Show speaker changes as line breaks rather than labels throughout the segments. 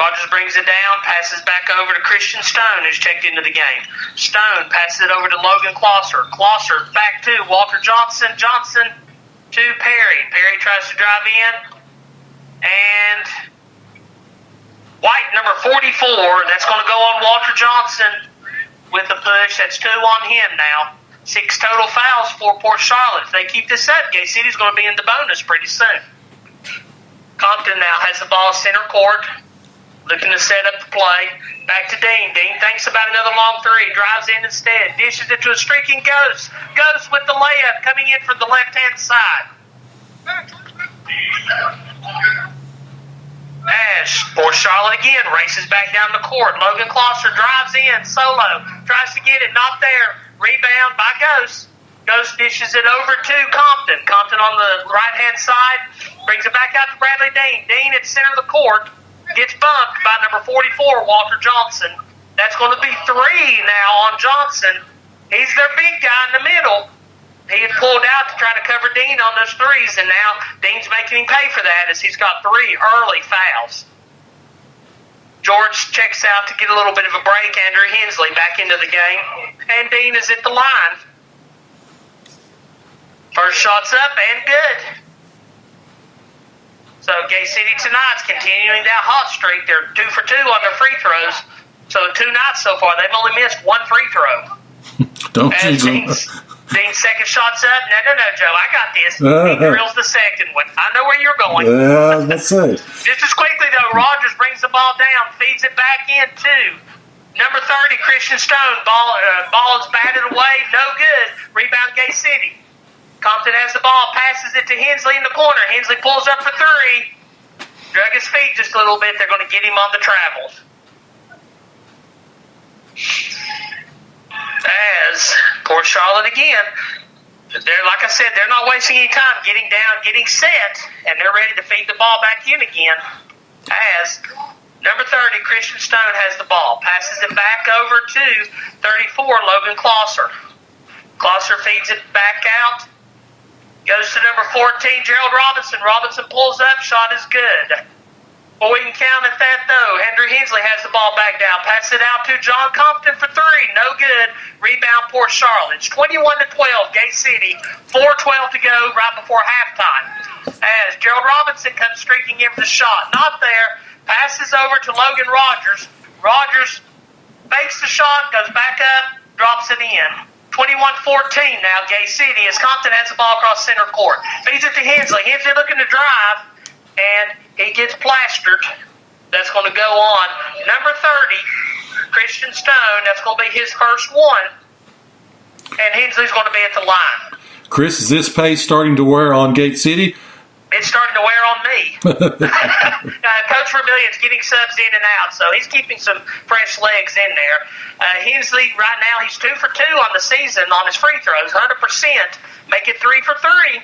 Rogers brings it down, passes back over to Christian Stone, who's checked into the game. Stone passes it over to Logan Closser. Closser back to Walter Johnson. Johnson to Perry. Perry tries to drive in. And White, number 44, that's going to go on Walter Johnson with the push. That's 2 on him now. 6 total fouls for Port Charlotte. If they keep this up, Gay City's going to be in the bonus pretty soon. Compton now has the ball center court, looking to set up the play. Back to Dean. Dean thinks about another long three. Drives in instead. Dishes it to a streaking Ghost. Ghost with the layup coming in from the left-hand side. As Port Charlotte again races back down the court. Logan Closser drives in. Solo. Tries to get it. Not there. Rebound by Ghost. Ghost dishes it over to Compton. Compton on the right-hand side. Brings it back out to Bradley Dean. Dean at center of the court. Gets bumped by number 44, Walter Johnson. That's going to be 3 now on Johnson. He's their big guy in the middle. He had pulled out to try to cover Dean on those threes, and now Dean's making him pay for that as he's got 3 early fouls. George checks out to get a little bit of a break. Andrew Hensley back into the game. And Dean is at the line. First shot's up and good. So Gay City tonight's continuing that hot streak. They're 2 for 2 on their free throws. So 2 nights so far, they've only missed 1 free throw.
Don't you
Dean's second shot's up. No, Joe, I got this. He drills the second one. I know where you're going.
Yeah, that's it.
Just as quickly, though, Rogers brings the ball down, feeds it back in to number 30, Christian Stone. Ball is batted away. No good. Rebound, Gay City. Compton has the ball, passes it to Hensley in the corner. Hensley pulls up for 3. Drug his feet just a little bit. They're going to get him on the travels. As Port Charlotte again, they're, like I said, they're not wasting any time getting down, getting set, and they're ready to feed the ball back in again. As number 30, Christian Stone has the ball, passes it back over to 34, Logan Closser. Closser feeds it back out. Goes to number 14, Gerald Robinson. Robinson pulls up. Shot is good. Well, we can count at that, though. Andrew Hensley has the ball back down. Passes it out to John Compton for 3. No good. Rebound, Port Charlotte. It's 21-12, Gay City. 4:12 to go right before halftime. As Gerald Robinson comes streaking in for the shot. Not there. Passes over to Logan Rogers. Rogers fakes the shot, goes back up, drops it in. 21-14 now, Gay City, as Compton has the ball across center court. Feeds it to Hensley. Hensley looking to drive, and he gets plastered. That's going to go on number 30, Christian Stone. That's going to be his first one, and Hensley's going to be at the line.
Chris, is this pace starting to wear on Gate City?
It's starting to wear on me. Coach Vermillion's getting subs in and out, so he's keeping some fresh legs in there. Hensley, right now, he's 2 for 2 on the season on his free throws, 100%. Make it 3 for 3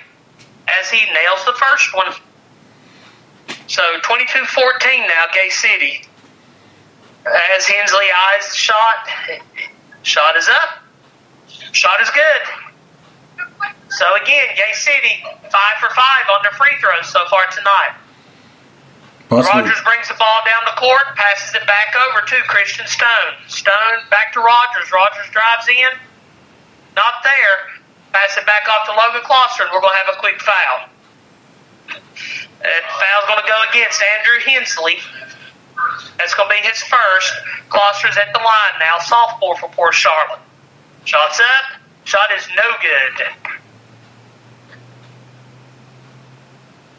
as he nails the first one. So 22-14 now, Gay City. As Hensley eyes the shot. Shot is up. Shot is good. So again, Gay City 5 for 5 on their free throws so far tonight.
Possibly.
Rogers brings the ball down the court, passes it back over to Christian Stone. Stone back to Rogers. Rogers drives in. Not there. Pass it back off to Logan Closser, and we're going to have a quick foul. That foul's going to go against Andrew Hensley. That's going to be his first. Closser's at the line now. Sophomore for Port Charlotte. Shot's up. Shot is no good.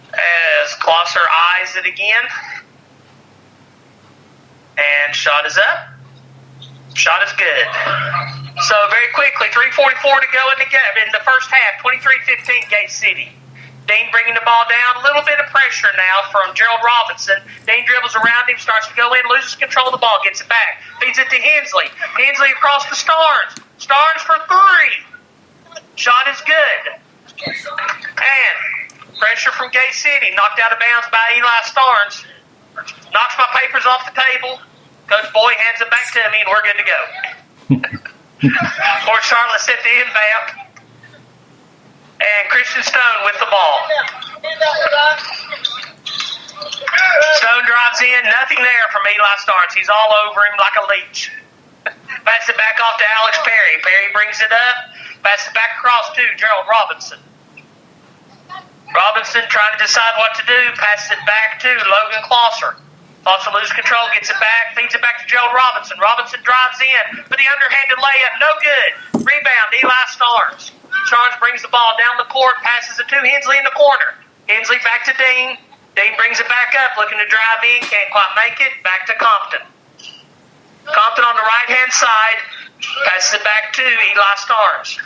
As Closser eyes it again. And shot is up. Shot is good. So very quickly, 3:44 to go in the first half. 23-15 Gate City. Dean bringing the ball down. A little bit of pressure now from Gerald Robinson. Dean dribbles around him, starts to go in, loses control of the ball, gets it back. Feeds it to Hensley. Hensley across to Starnes. Starnes for 3. Shot is good. And pressure from Gay City. Knocked out of bounds by Eli Starnes. Knocks my papers off the table. Coach Boyd hands it back to me, and we're good to go. Port Charlotte set the inbound. And Christian Stone with the ball. Stone drives drives in, nothing there from Eli Starnes. He's all over him like a leech. Passes it back off to Alex Perry. Perry brings it up. Passes it back across to Gerald Robinson. Robinson trying to decide what to do. Passes it back to Logan Closser. Closser loses control, gets it back, feeds it back to Gerald Robinson. Robinson drives in for the underhanded layup. No good. Rebound, Eli Starnes. Starnes brings the ball down the court, passes it to Hensley in the corner. Hensley back to Dean. Dean brings it back up, looking to drive in, can't quite make it. Back to Compton. Compton on the right-hand side, passes it back to Eli Starnes.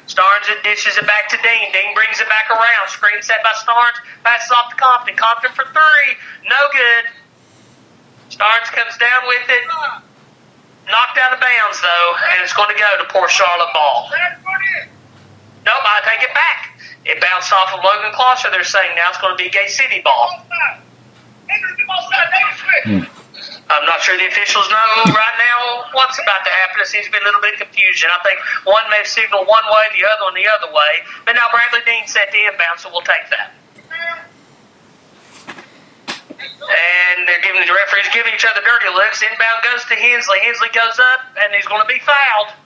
Starnes dishes it back to Dean. Dean brings it back around. Screen set by Starnes. Passes off to Compton. Compton for three. No good. Starnes comes down with it. Knocked out of bounds, though, and it's going to go to Port Charlotte ball. Nope, I take it back. It bounced off of Logan Closser. They're saying now it's going to be a Gate City ball. I'm not sure the officials know right now what's about to happen. There seems to be a little bit of confusion. I think one may signal one way, the other one the other way. But now Bradley Dean set the inbound, so we'll take that. And they're giving the referees giving each other dirty looks. Inbound goes to Hensley. Hensley goes up, and he's going to be fouled.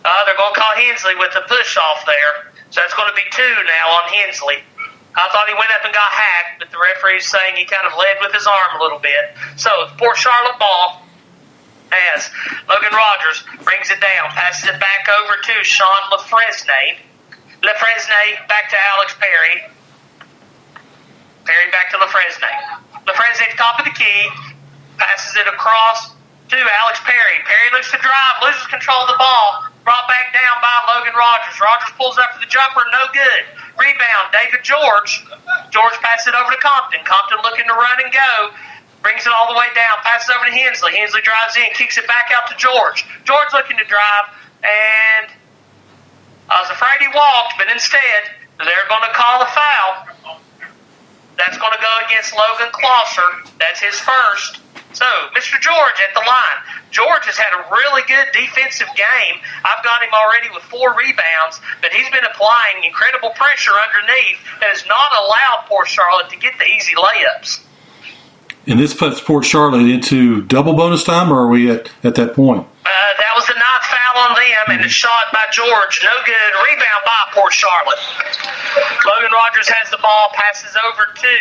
They're going to call Hensley with a push off there. So that's going to be two now on Hensley. I thought he went up and got hacked, but the referee's saying he kind of led with his arm a little bit. So, Port Charlotte ball as Logan Rogers brings it down, passes it back over to Sean LaFresnay. LaFresnay back to Alex Perry. Perry back to LaFresnay. LaFresnay at the top of the key, passes it across to Alex Perry. Perry looks to drive, loses control of the ball. Brought back down by Logan Rogers. Rogers pulls up for the jumper, no good. Rebound, David George. George passes it over to Compton. Compton looking to run and go. Brings it all the way down, passes over to Hensley. Hensley drives in, kicks it back out to George. George looking to drive, and I was afraid he walked, but instead, they're going to call a foul. That's going to go against Logan Closser. That's his first. So, Mr. George at the line. George has had a really good defensive game. I've got him already with 4 rebounds, but he's been applying incredible pressure underneath that has not allowed Port Charlotte to get the easy layups.
And this puts Port Charlotte into double bonus time, or are we at that point?
That was the 9th foul on them, and the shot by George, no good. Rebound by Port Charlotte. Logan Rogers has the ball, passes over to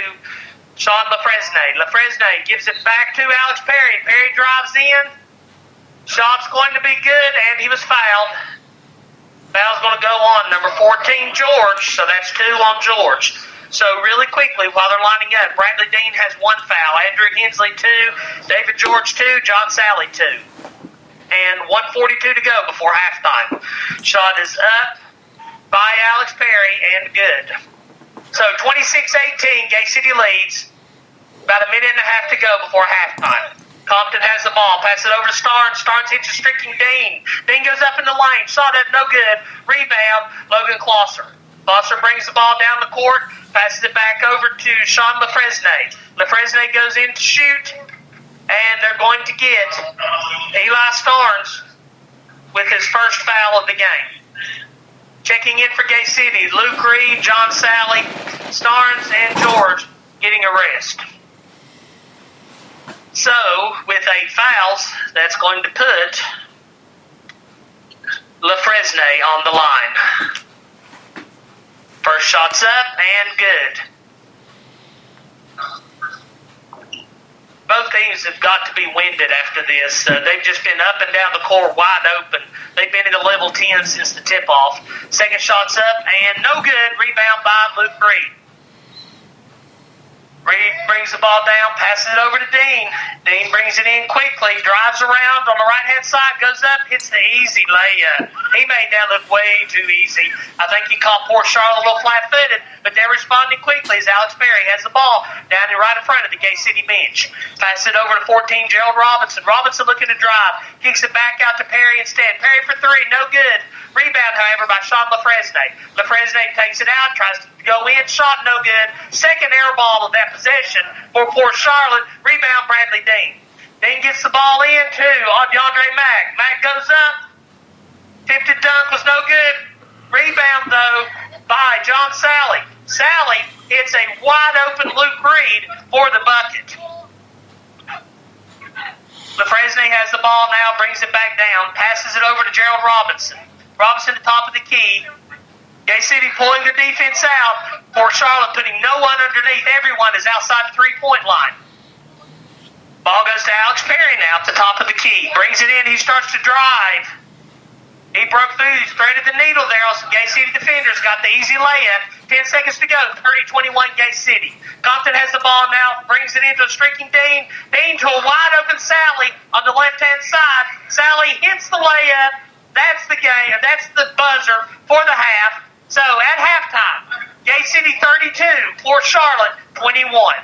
Sean LaFresnay. LaFresnay gives it back to Alex Perry. Perry drives in. Shot's going to be good, and he was fouled. Foul's going to go on number 14, George, so that's 2 on George. So really quickly, while they're lining up, Bradley Dean has 1 foul. Andrew Hensley 2, David George 2, John Sally 2. And 1:42 to go before halftime. Shot is up by Alex Perry and good. So 26-18, Gay City leads. About a minute and a half to go before halftime. Compton has the ball, passes it over to Starnes. Starnes hits a streaking Dean. Dean goes up in the lane, shot up, no good. Rebound, Logan Closser. Closser brings the ball down the court, passes it back over to Sean LaFresnay. LaFresnay goes in to shoot, and they're going to get Eli Starnes with his first foul of the game. Checking in for Gay City, Luke Reed, John Sally, Starnes, and George getting a rest. So, with 8 fouls, that's going to put LaFresnay on the line. First shot's up and good. Both teams have got to be winded after this. They've just been up and down the court wide open. They've been at a level 10 since the tip-off. Second shot's up and no good. Rebound by Luke Reed. Reed brings the ball down, passes it over to Dean. Dean brings it in quickly, drives around on the right-hand side, goes up, hits the easy layup. He made that look way too easy. I think he caught Port Charlotte a little flat-footed, but they're responding quickly as Alex Perry has the ball down right in front of the Gay City bench. Passes it over to 14, Gerald Robinson. Robinson looking to drive, kicks it back out to Perry instead. Perry for 3, no good. Rebound, however, by Sean LaFresnay. LaFresnay takes it out, tries to go in, shot no good. Second air ball of that possession for Port Charlotte. Rebound, Bradley Dean. Dean gets the ball in to DeAndre Mack. Mack goes up. Tipped dunk was no good. Rebound, though, by John Sally. Sally It's a wide open Luke Reed for the bucket. LaFresne has the ball now, brings it back down, passes it over to Gerald Robinson. Robinson at the top of the key. Gay City pulling their defense out. Port Charlotte putting no one underneath. Everyone is outside the three-point line. Ball goes to Alex Perry now at the top of the key. Brings it in. He starts to drive. He broke through. He threaded the needle there. Some Gay City defenders got the easy layup. 10 seconds to go. 30-21 Gay City. Compton has the ball now. Brings it into a streaking Dean. Dean to a wide open Sally on the left-hand side. Sally hits the layup. That's the game. That's the buzzer for the half. So at halftime, Gay City 32, Port Charlotte 21.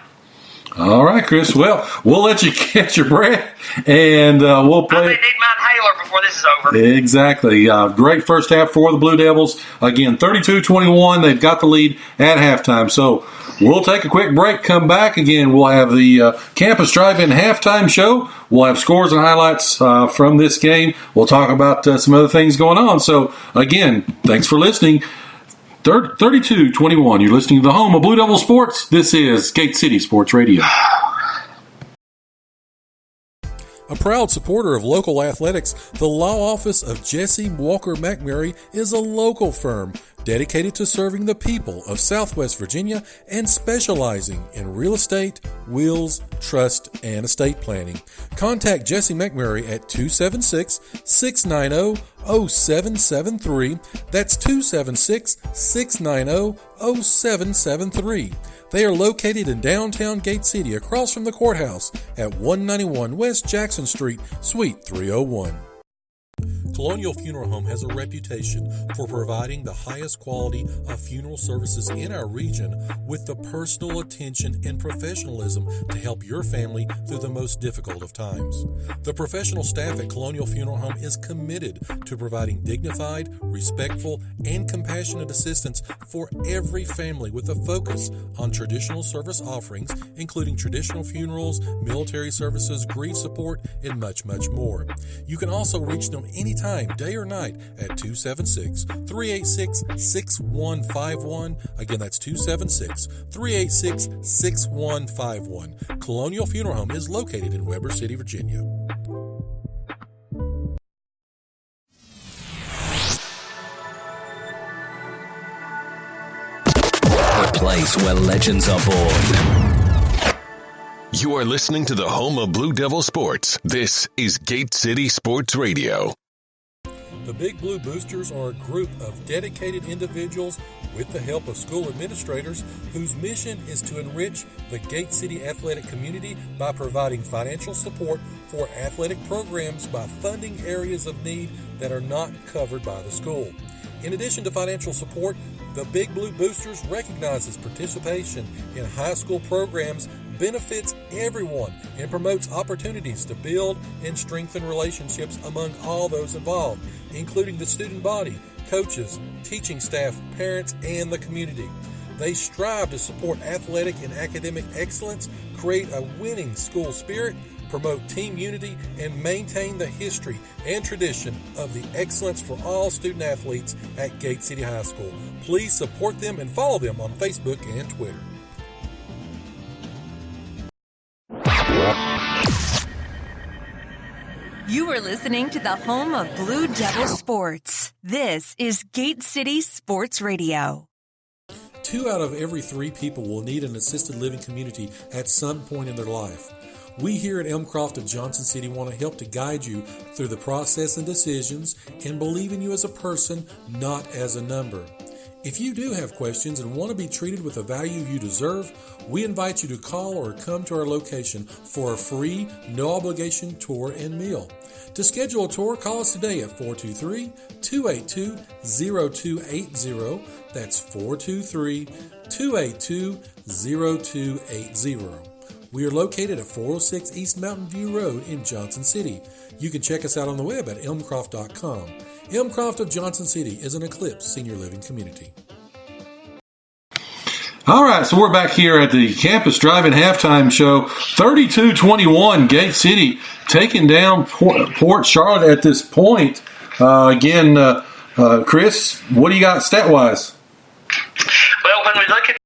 All right, Chris. Well, we'll let you catch your breath, and we'll play.
I may need my inhaler before this is over.
Exactly. Great first half for the Blue Devils. Again, 32-21. They've got the lead at halftime. So we'll take a quick break, come back. Again, we'll have the Campus Drive-In halftime show. We'll have scores and highlights from this game. We'll talk about some other things going on. So, again, thanks for listening. 32-21. You're listening to the home of Blue Devil Sports. This is Gate City Sports Radio. A proud supporter of local athletics, the law office of Jesse Walker McMurray is a local firm dedicated to serving the people of Southwest Virginia and specializing in real estate, wills, trust, and estate planning. Contact Jesse McMurray at 276-690-0773. That's 276-690-0773. They are located in downtown Gate City across from the courthouse at 191 West Jackson Street, Suite 301. Colonial Funeral Home has a reputation for providing the highest quality of funeral services in our region with the personal attention and professionalism to help your family through the most difficult of times. The professional staff at Colonial Funeral Home is committed to providing dignified, respectful, and compassionate assistance for every family with a focus on traditional service offerings, including traditional funerals, military services, grief support, and much, much more. You can also reach them anytime, day or night, at 276-386-6151. Again, that's 276-386-6151. Colonial Funeral Home is located in Weber City, Virginia.
The place where legends are born.
You are listening to the home of Blue Devil Sports. This is Gate City Sports Radio.
The Big Blue Boosters are a group of dedicated individuals with the help of school administrators whose mission is to enrich the Gate City athletic community by providing financial support for athletic programs by funding areas of need that are not covered by the school. In addition to financial support, the Big Blue Boosters recognizes participation in high school programs benefits everyone and promotes opportunities to build and strengthen relationships among all those involved, including the student body, coaches, teaching staff, parents, and the community. They strive to support athletic and academic excellence, create a winning school spirit, promote team unity, and maintain the history and tradition of the excellence for all student athletes at Gate City High School. Please support them and follow them on Facebook and Twitter.
You are listening to the home of Blue Devil Sports. This is Gate City Sports Radio.
2 out of every 3 people will need an assisted living community at some point in their life. We here at Elmcroft of Johnson City want to help to guide you through the process and decisions and believe in you as a person, not as a number. If you do have questions and want to be treated with the value you deserve, we invite you to call or come to our location for a free, no-obligation tour and meal. To schedule a tour, call us today at 423-282-0280. That's 423-282-0280. We are located at 406 East Mountain View Road in Johnson City. You can check us out on the web at elmcroft.com. Elmcroft of Johnson City is an Eclipse senior living community. All right, so we're back here at the Campus Drive-In halftime show. 32-21, Gate City taking down Port Charlotte at this point. Chris, what do you got stat-wise?
Well, when we look at